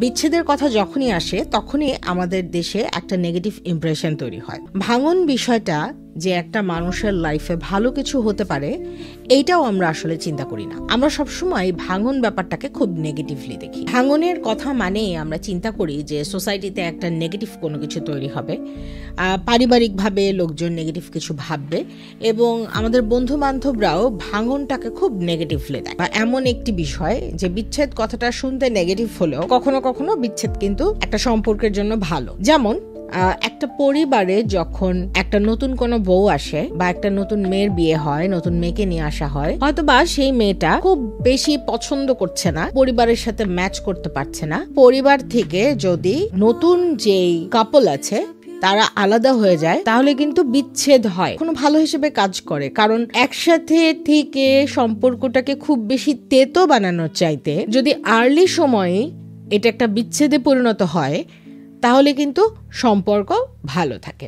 বিচ্ছেদের কথা যখনই আসে তখনই আমাদের দেশে একটা নেগেটিভ ইমপ্রেশন তৈরি হয়। ভাঙন বিষয়টা যে একটা মানুষের লাইফে ভালো কিছু হতে পারে এইটাও আমরা আসলে চিন্তা করি না। আমরা সবসময় ভাঙন ব্যাপারটাকে খুব নেগেটিভলি দেখি। ভাঙনের কথা মানেই আমরা চিন্তা করি যে সোসাইটিতে একটা নেগেটিভ কোনো কিছু তৈরি হবে, পারিবারিকভাবে লোকজন নেগেটিভ কিছু ভাববে এবং আমাদের বন্ধু বান্ধবরাও ভাঙনটাকে খুব নেগেটিভলি দেখে। এমন একটি বিষয় যে বিচ্ছেদ কথাটা শুনতে নেগেটিভ হলেও কখনো কখনো বিচ্ছেদ কিন্তু একটা সম্পর্কের জন্য ভালো। যেমন একটা পরিবারে যখন একটা নতুন কোনো বউ আসে বা একটা নতুন মেয়ের বিয়ে হয়, নতুন মেয়েকে নিয়ে আসা হয়, হয়তো বা সেই মেয়েটা খুব বেশি পছন্দ করছে না, পরিবারের সাথে ম্যাচ করতে পারছে না। পরিবার থেকে যদি নতুন যেই কাপল আছে তারা আলাদা হয়ে যায় তাহলে কিন্তু বিচ্ছেদ হয়, কোনো ভালো হিসেবে কাজ করে। কারণ একসাথে থেকে সম্পর্কটাকে খুব বেশি তেতো বানানোর চাইতে যদি আর্লি সময়ে এটা একটা বিচ্ছেদে পরিণত হয় তাহলে কিন্তু সম্পর্ক ভালো থাকে।